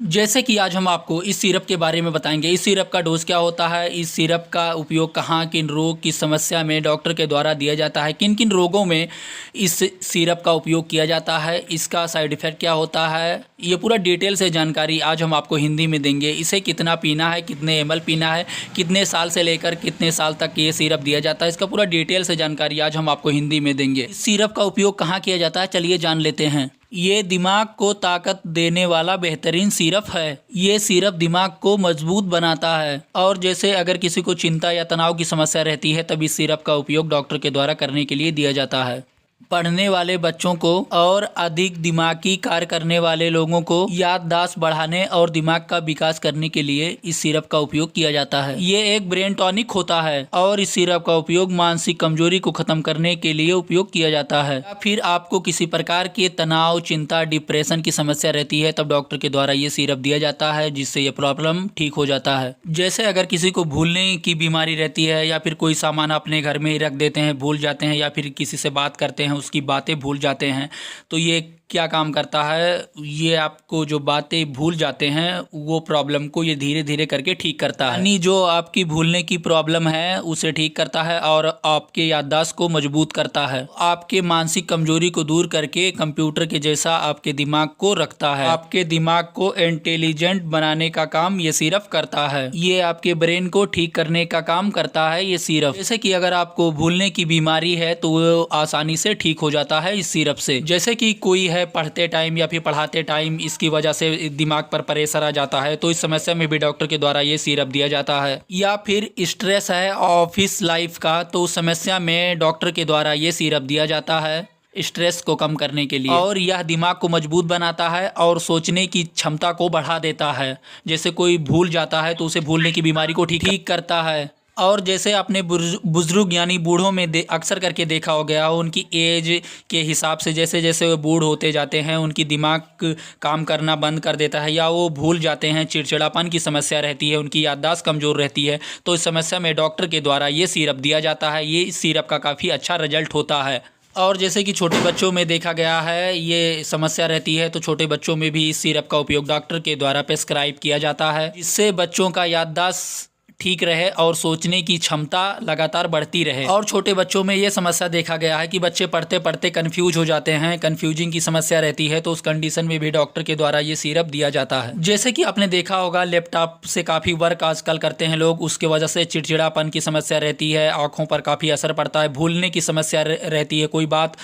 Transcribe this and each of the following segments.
जैसे कि आज हम आपको इस सिरप के बारे में बताएंगे। इस सिरप का डोज क्या होता है, इस सिरप का उपयोग कहाँ, किन रोग की समस्या में डॉक्टर के द्वारा दिया जाता है, किन किन रोगों में इस सिरप का उपयोग किया जाता है, इसका साइड इफ़ेक्ट क्या होता है, ये पूरा डिटेल से जानकारी आज हम आपको हिंदी में देंगे। इसे कितना पीना है, कितने ml पीना है, कितने साल से लेकर कितने साल तक ये सिरप दिया जाता है, इसका पूरा डिटेल से जानकारी आज हम आपको हिंदी में देंगे। इस सिरप का उपयोग कहाँ किया जाता है, चलिए जान लेते हैं। ये दिमाग को ताकत देने वाला बेहतरीन सिरप है। ये सिरप दिमाग को मजबूत बनाता है। और जैसे अगर किसी को चिंता या तनाव की समस्या रहती है तब इस सिरप का उपयोग डॉक्टर के द्वारा करने के लिए दिया जाता है। पढ़ने वाले बच्चों को और अधिक दिमागी कार्य करने वाले लोगों को याददाश्त बढ़ाने और दिमाग का विकास करने के लिए इस सिरप का उपयोग किया जाता है। ये एक ब्रेन टॉनिक होता है और इस सिरप का उपयोग मानसिक कमजोरी को खत्म करने के लिए उपयोग किया जाता है। या फिर आपको किसी प्रकार के तनाव, चिंता, डिप्रेशन की समस्या रहती है तब डॉक्टर के द्वारा ये सिरप दिया जाता है, जिससे ये प्रॉब्लम ठीक हो जाता है। जैसे अगर किसी को भूलने की बीमारी रहती है या फिर कोई सामान अपने घर में ही रख देते हैं, भूल जाते हैं, या फिर किसी से बात करते हैं उसकी बातें भूल जाते हैं, तो ये क्या काम करता है, ये आपको जो बातें भूल जाते हैं वो प्रॉब्लम को ये धीरे धीरे करके ठीक करता है। यानी जो आपकी भूलने की प्रॉब्लम है उसे ठीक करता है और आपके याददाश्त को मजबूत करता है। आपके मानसिक कमजोरी को दूर करके कंप्यूटर के जैसा आपके दिमाग को रखता है। आपके दिमाग को इंटेलिजेंट बनाने का काम ये सिरप करता है। ये आपके ब्रेन को ठीक करने का काम करता है ये सिरप। जैसे कि अगर आपको भूलने की बीमारी है तो वो आसानी से ठीक हो जाता है इस सिरप से। जैसे कि कोई है पढ़ते टाइम या फिर पढ़ाते टाइम इसकी वजह से दिमाग पर प्रेशर आ जाता है, तो इस समस्या में भी डॉक्टर के द्वारा ये सिरप दिया जाता है। या फिर स्ट्रेस है ऑफिस लाइफ का, तो उस समस्या में डॉक्टर के द्वारा ये सिरप दिया जाता है स्ट्रेस को कम करने के लिए। और यह दिमाग को मजबूत बनाता है और सोचने की क्षमता को बढ़ा देता है। जैसे कोई भूल जाता है तो उसे भूलने की बीमारी को ठीक करता है। और जैसे आपने बुजुर्ग यानी बूढ़ों में अक्सर करके देखा हो गया, उनकी एज के हिसाब से जैसे जैसे वो बूढ़ होते जाते हैं उनकी दिमाग काम करना बंद कर देता है या वो भूल जाते हैं, चिड़चिड़ापन की समस्या रहती है, उनकी याददाश्त कमज़ोर रहती है, तो इस समस्या में डॉक्टर के द्वारा ये सिरप दिया जाता है। ये इस सिरप का काफ़ी अच्छा रिजल्ट होता है। और जैसे कि छोटे बच्चों में देखा गया है ये समस्या रहती है, तो छोटे बच्चों में भी इस सिरप का उपयोग डॉक्टर के द्वारा प्रेस्क्राइब किया जाता है, जिससे बच्चों का याददाश्त ठीक रहे और सोचने की क्षमता लगातार बढ़ती रहे। और छोटे बच्चों में ये समस्या देखा गया है कि बच्चे पढ़ते पढ़ते कंफ्यूज हो जाते हैं, कंफ्यूजिंग की समस्या रहती है, तो उस कंडीशन में भी डॉक्टर के द्वारा ये सिरप दिया जाता है। जैसे कि आपने देखा होगा लैपटॉप से काफ़ी वर्क आजकल करते हैं लोग, उसके वजह से चिड़चिड़ापन की समस्या रहती है, आँखों पर काफ़ी असर पड़ता है, भूलने की समस्या रहती है, कोई बात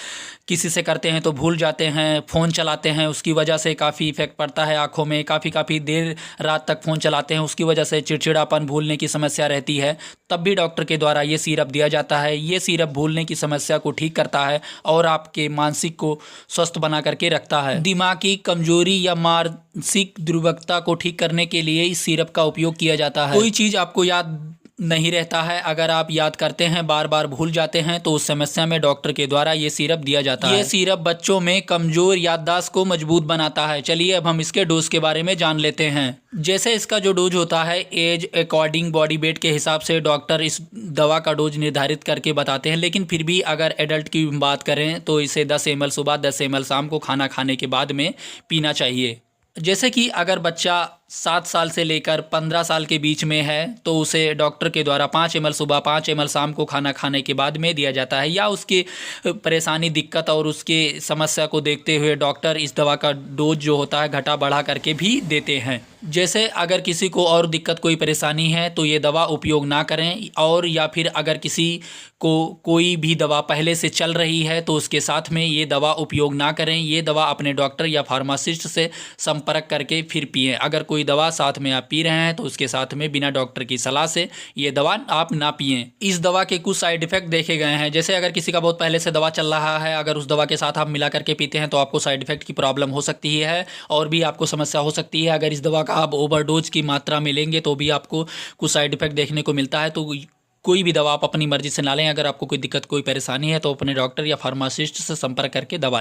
किसी से करते हैं तो भूल जाते हैं, फ़ोन चलाते हैं उसकी वजह से काफ़ी इफेक्ट पड़ता है आँखों में, काफ़ी देर रात तक फ़ोन चलाते हैं उसकी वजह से चिड़चिड़ापन, भूलने की समस्या रहती है, तब भी डॉक्टर के द्वारा ये सिरप दिया जाता है। ये सिरप भूलने की समस्या को ठीक करता है और आपके मानसिक को स्वस्थ बना करके रखता है। दिमागी कमजोरी या मानसिक दुर्बलता को ठीक करने के लिए इस सिरप का उपयोग किया जाता है। कोई चीज़ आपको याद नहीं रहता है, अगर आप याद करते हैं बार बार भूल जाते हैं, तो उस समस्या में डॉक्टर के द्वारा ये सिरप दिया जाता है। ये सिरप बच्चों में कमजोर याददाश्त को मजबूत बनाता है। चलिए अब हम इसके डोज के बारे में जान लेते हैं। जैसे इसका जो डोज होता है एज अकॉर्डिंग बॉडी वेट के हिसाब से डॉक्टर इस दवा का डोज निर्धारित करके बताते हैं, लेकिन फिर भी अगर एडल्ट की बात करें तो इसे 10 ml सुबह, 10 ml शाम को खाना खाने के बाद में पीना चाहिए। जैसे कि अगर बच्चा 7 साल से लेकर 15 साल के बीच में है तो उसे डॉक्टर के द्वारा 5 ml सुबह, 5 ml शाम को खाना खाने के बाद में दिया जाता है। या उसकी परेशानी, दिक्कत और उसके समस्या को देखते हुए डॉक्टर इस दवा का डोज जो होता है घटा बढ़ा करके भी देते हैं। जैसे अगर किसी को और दिक्कत, कोई परेशानी है तो ये दवा उपयोग ना करें, और या फिर अगर किसी को कोई भी दवा पहले से चल रही है तो उसके साथ में ये दवा उपयोग ना करें। ये दवा अपने डॉक्टर या फार्मासिस्ट से संपर्क करके फिर पिएं। अगर कोई दवा साथ में आप पी रहे हैं तो उसके साथ में बिना डॉक्टर की सलाह से ये दवा आप ना पिएं। इस दवा के कुछ साइड इफेक्ट देखे गए हैं। जैसे अगर किसी का बहुत पहले से दवा चल रहा है, अगर उस दवा के साथ आप मिला करके पीते हैं तो आपको साइड इफेक्ट की प्रॉब्लम हो सकती है और भी आपको समस्या हो सकती है। अगर इस दवा का आप ओवरडोज की मात्रा में लेंगे तो भी आपको कुछ साइड इफेक्ट देखने को मिलता है। तो कोई भी दवा आप अपनी मर्जी से ना लें। अगर आपको कोई दिक्कत, कोई परेशानी है तो अपने डॉक्टर या फार्मासिस्ट से संपर्क करके दवा